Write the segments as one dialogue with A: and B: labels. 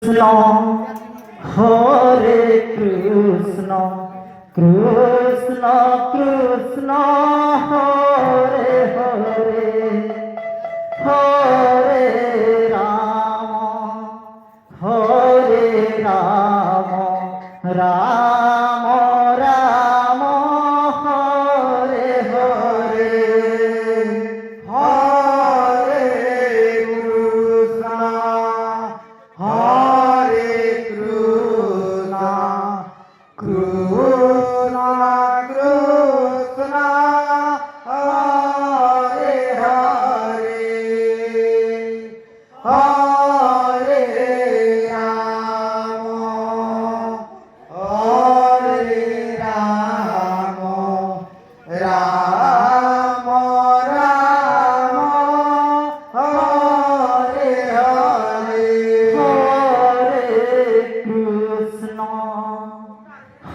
A: কৃষ্ণ হরে কৃষ্ণ কৃষ্ণ কৃষ্ণ হরে হরে হরে হরে রাম রাম রাম হরে হরে হরে কৃষ্ণ হরে কৃষ্ণ কৃষ্ণ কৃষ্ণ হরে হরে হরে রাম হরে রাম রাম রাম হরে হরে হরে কৃষ্ণ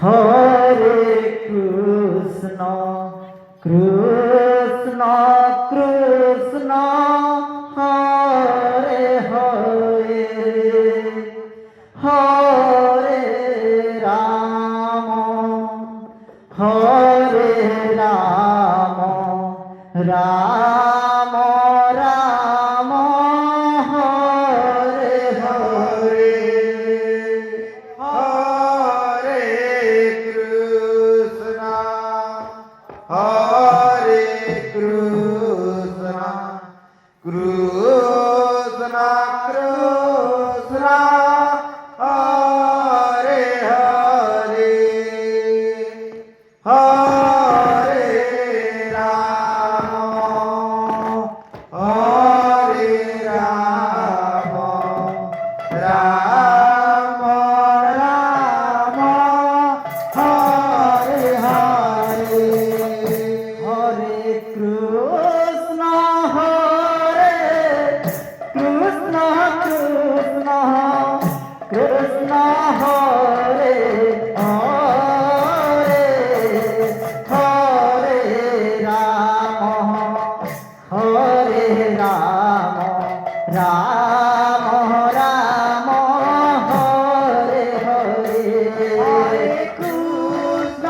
A: হরে কৃষ্ণ কৃষ্ণ কৃষ্ণ হরে হরে হরে রাম হরে রাম রাম রাম হরে হরে হরে কৃষ্ণ হরে কৃষ্ণ কৃষ্ণ কৃষ্ণ হরে হরে হরে রাম হরে রাম রাম রাম হরে হরে হরে কৃষ্ণ হরে কৃষ্ণ কৃষ্ণ কৃষ্ণ হরে হরে হরে রাম হরে রাম রাম রাম হরে হরে হরে কৃষ্ণ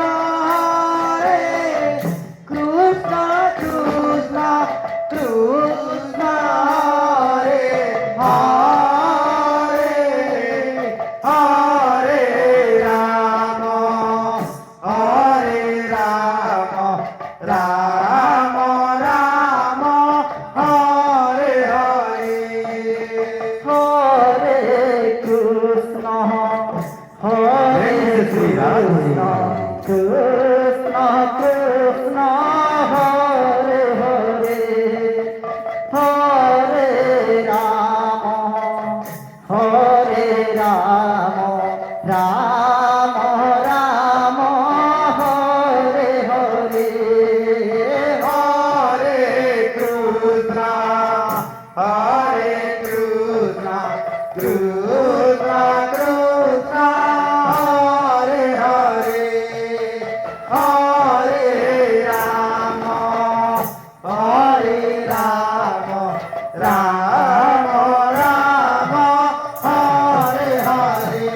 A: হরে কৃষ্ণ কৃষ্ণ কৃষ্ণ হরে হরে হরে রাম হরে রাম রাম রাম হরে হরে হরে কৃষ্ণ হরে কৃষ্ণ কৃষ্ণ কৃষ্ণ হরে হরে হরে রাম হরে রাম রাম রাম হরে হরে হরে কৃষ্ণ হরে কৃষ্ণ কৃষ্ণ কৃষ্ণ হরে হরে হরে রাম হরে রাম রাম রাম হরে হরে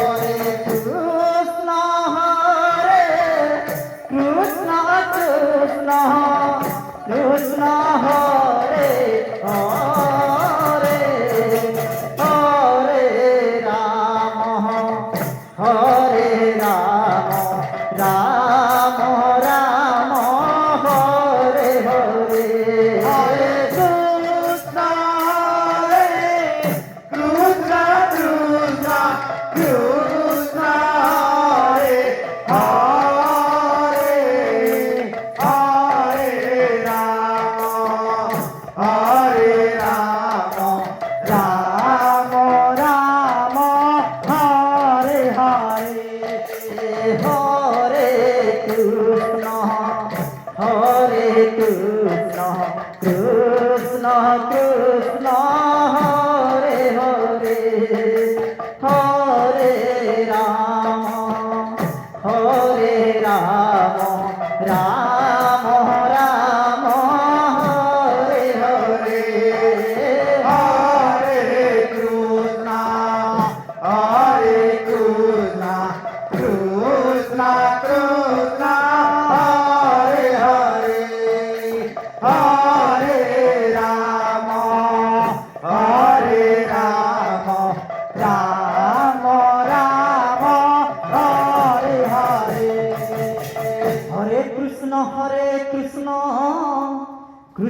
A: হরে কৃষ্ণ হরে কৃষ্ণ কৃষ্ণ কৃষ্ণ হরে হরে হরে রাম হরে রাম রাম রাম হরে হরে হরে কৃষ্ণ হরে কৃষ্ণ কৃষ্ণ কৃষ্ণ হরে হরে হরে রাম হরে রাম রাম রাম হরে হরে হরে কৃষ্ণ হরে কৃষ্ণ কৃষ্ণ কৃষ্ণ হরে হরে হরে রাম হরে রাম রাম রাম হরে হরে হরে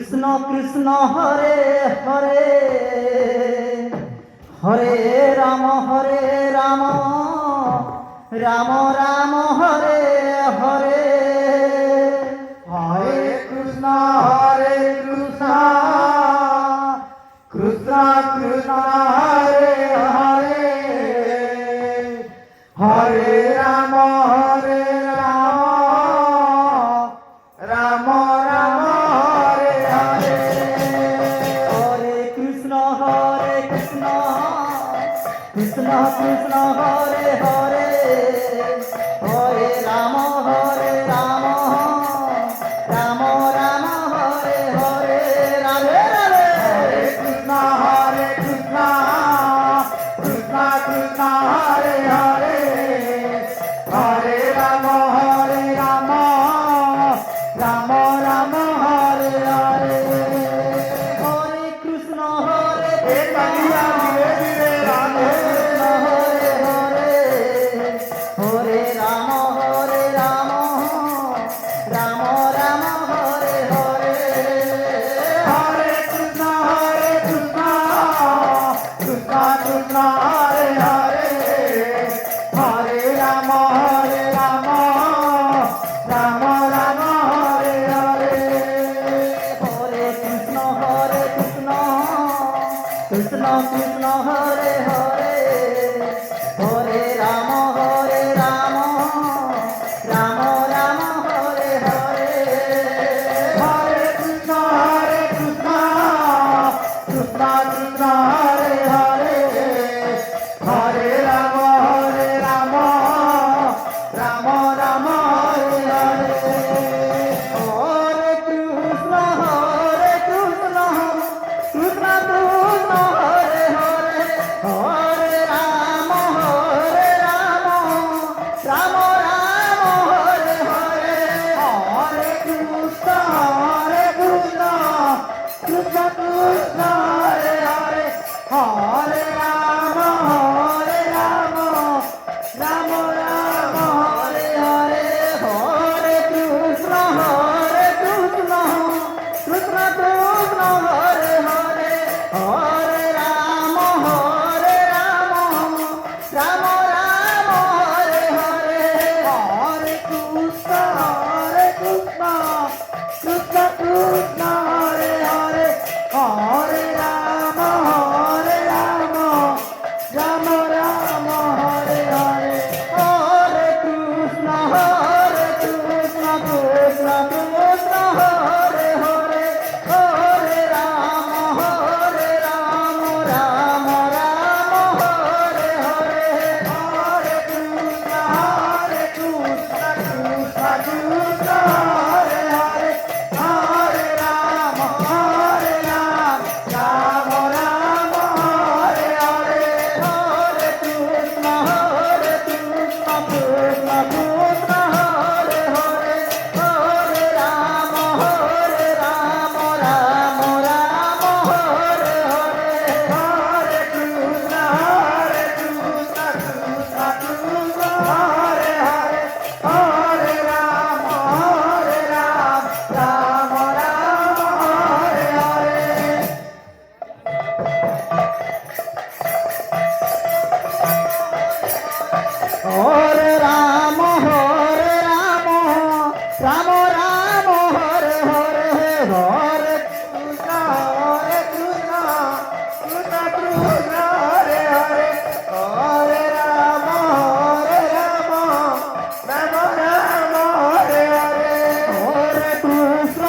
A: কৃষ্ণ কৃষ্ণ হরে হরে হরে রাম রাম রাম হরে হরে
B: হরে কৃষ্ণ কৃষ্ণ কৃষ্ণ হরে হরে হরে রাম রাম রাম হরে হরে
A: হরে কৃষ্ণ কৃষ্ণ কৃষ্ণ হরে হরে হরে রাম রাম রাম হরে হরে রাধে রাধে
B: কৃষ্ণ কৃষ্ণ কৃষ্ণ হরে হরে হরে রাম রাম রাম হরে হরে
A: হরে কৃষ্ণ
B: এ কালিয়া ধীরে ধীরে রাধে
A: হরে হরে হরে রাম রাম রাম হরে হরে
B: হরে কৃষ্ণ কৃষ্ণ কৃষ্ণ হরে হরে হরে রাম রাম রাম হরে হরে
A: হরে কৃষ্ণ কৃষ্ণ কৃষ্ণ কৃষ্ণ হরে হরে হরে রাম রাম রাম হরে হরে
B: হরে কৃষ্ণ কৃষ্ণ কৃষ্ণ হরে হরে হরে রাম রাম রাম হরে হরে
A: হরে কৃষ্ণ কৃষ্ণ কৃষ্ণ হরে হরে হরে রাম রাম হরে হরে
B: হরে কৃষ্ণ কৃষ্ণ কৃষ্ণ হরে হরে হরে রাম রাম হরে হরে
A: হরে কৃষ্ণ কৃষ্ণ কৃষ্ণ কৃষ্ণ হরে হরে হরে রাম রাম হরে হরে
B: হরে কৃষ্ণ কৃষ্ণ কৃষ্ণ কৃষ্ণ হরে হরে হরে রাম রাম হরে হরে
A: হরে কৃষ্ণ কৃষ্ণ কৃষ্ণ কৃষ্ণ হরে হরে হরে রাম রাম হরে হরে
B: হরে কৃষ্ণ কৃষ্ণ কৃষ্ণ কৃষ্ণ হরে হরে হরে রাম রাম হরে হরে
A: হরে কৃষ্ণ কৃষ্ণ কৃষ্ণ কৃষ্ণ হরে হরে হরে রাম রাম হরে হরে
B: হরে কৃষ্ণ কৃষ্ণ কৃষ্ণ কৃষ্ণ হরে হরে হরে রাম রাম হরে হরে
A: হরে রাম রাম হরে হরে হরে
B: কৃষ্ণ কৃষ্ণ কৃষ্ণ কৃষ্ণ হরে হরে হরে রাম রাম হরে হরে
A: হরে কৃষ্ণ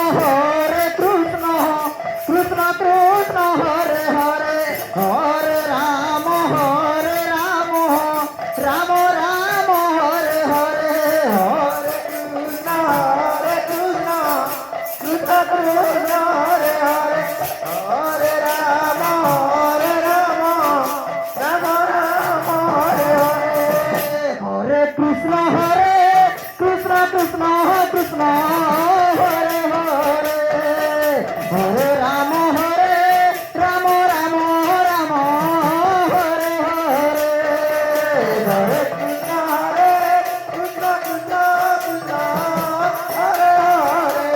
A: কৃষ্ণ কৃষ্ণ কৃষ্ণ হরে হরে হরে রাম রাম হরে হরে হরে
B: কৃষ্ণ কৃষ্ণ কৃষ্ণ কৃষ্ণ হরে হরে হরে রাম রাম হরে হরে
A: হরে কৃষ্ণ কৃষ্ণ কৃষ্ণ কৃষ্ণ হরে হরে হরে রাম রাম রাম হরে হরে হরে
B: কৃষ্ণ কৃষ্ণ কৃষ্ণ কৃষ্ণ হরে হরে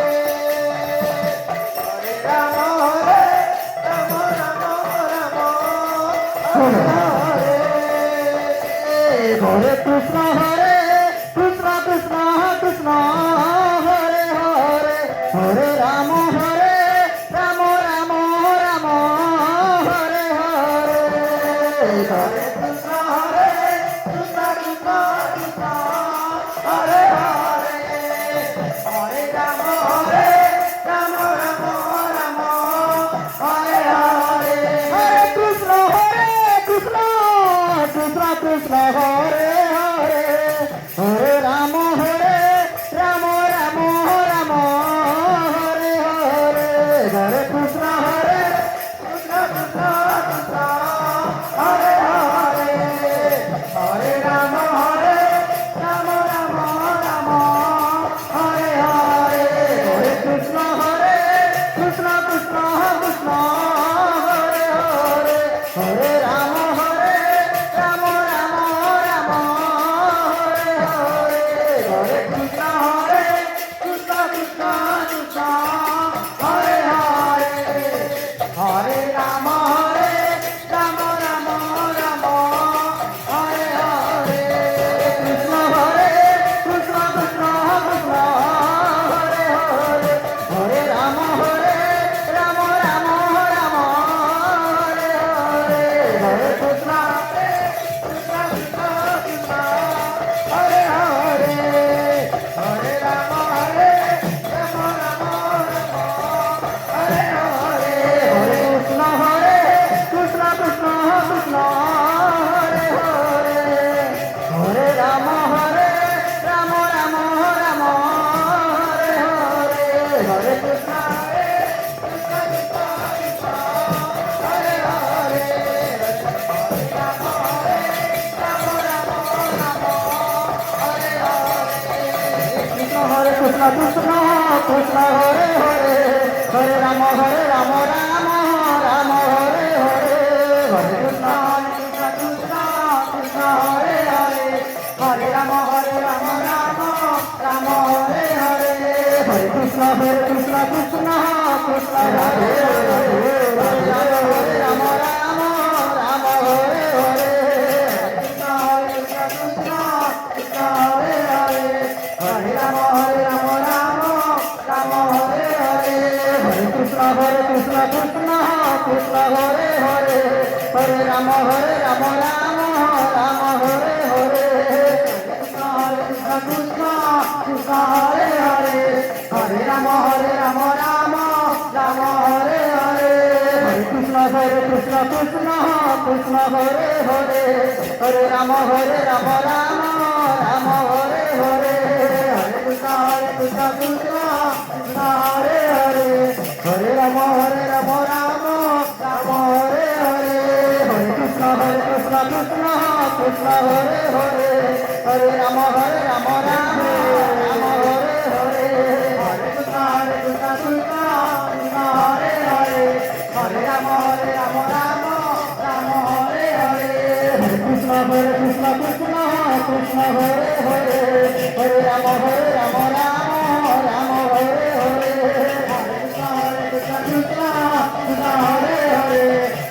B: হরে
A: হরে কৃষ্ণ কৃষ্ণ কৃষ্ণ হরে হরে হরে রাম রাম রাম রাম হরে হরে হরে কৃষ্ণ কৃষ্ণ কৃষ্ণ কৃষ্ণ হরে হরে হরে রাম রাম রাম রাম হরে হরে হরে কৃষ্ণ কৃষ্ণ কৃষ্ণ কৃষ্ণ হরে হরে হরে রাম রাম রাম রাম হরে হরে হরে কৃষ্ণ কৃষ্ণ কৃষ্ণ কৃষ্ণ হরে হরে হরে রাম রাম রাম রাম হরে হরে হরে কৃষ্ণ কৃষ্ণ কৃষ্ণ কৃষ্ণ হরে হরে হরে রাম রাম রাম রাম হরে হরে হরে কৃষ্ণ কৃষ্ণ কৃষ্ণ কৃষ্ণ হরে হরে হরে রাম রাম রাম রাম হরে হরে কৃষ্ণ কৃষ্ণ কৃষ্ণ কৃষ্ণ হরে হরে হরে রাম রাম রাম রাম হরে হরে হরে কৃষ্ণ কৃষ্ণ কৃষ্ণ কৃষ্ণ হরে হরে হরে রাম রাম রাম রাম হরে হরে হরে কৃষ্ণ কৃষ্ণ কৃষ্ণ কৃষ্ণ হরে হরে হরে রাম রাম রাম রাম হরে হরে হরে কৃষ্ণ কৃষ্ণ কৃষ্ণ কৃষ্ণ হরে হরে হরে রাম রাম রাম রাম হরে হরে কৃষ্ণ হরে কৃষ্ণ কৃষ্ণ কৃষ্ণ হরে হরে হরে রাম রাম রাম হরে হরে হরে কৃষ্ণ কৃষ্ণ কৃষ্ণ কৃষ্ণ হরে হরে হরে রাম রাম রাম হরে হরে হরে কৃষ্ণ কৃষ্ণ কৃষ্ণ রাধে রাধে রাধে হরে রাম রাম হরে হরে কৃষ্ণ কৃষ্ণ কৃষ্ণ হরে হরে হরে রাম রাম রাম হরে হরে হরে কৃষ্ণ কৃষ্ণ কৃষ্ণ কৃষ্ণ হরে হরে হরে রাম রাম রাম হরে হরে কৃষ্ণ কৃষ্ণ কৃষ্ণ কৃষ্ণ হরে হরে হরে রাম রাম রাম হরে হরে হরে কৃষ্ণ কৃষ্ণ কৃষ্ণ কৃষ্ণ হরে হরে হরে রাম রাম রাম হরে হরে হরে কৃষ্ণ কৃষ্ণ কৃষ্ণ কৃষ্ণ হরে হরে হরে রাম রাম রাম হরে হরে হরে কৃষ্ণ কৃষ্ণ কৃষ্ণ কৃষ্ণ হরে হরে হরে রাম রাম রাম হরে হরে হরে কৃষ্ণ কৃষ্ণ কৃষ্ণ কৃষ্ণ হরে হরে হরে রাম রাম রাম হরে হরে হরে কৃষ্ণ কৃষ্ণ কৃষ্ণ কৃষ্ণ হরে হরে হরে রাম রাম হরে হরে হরে কৃষ্ণ কৃষ্ণ কৃষ্ণ কৃষ্ণ হরে হরে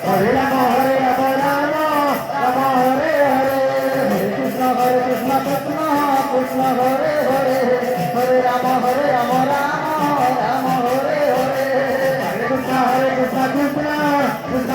A: হরে রাম রাম রাম হরে হরে হরে কৃষ্ণ কৃষ্ণ কৃষ্ণ কৃষ্ণ হরে হরে হরে রাম রাম রাম হরে হরে হরে কৃষ্ণ কৃষ্ণ কৃষ্ণ কৃষ্ণ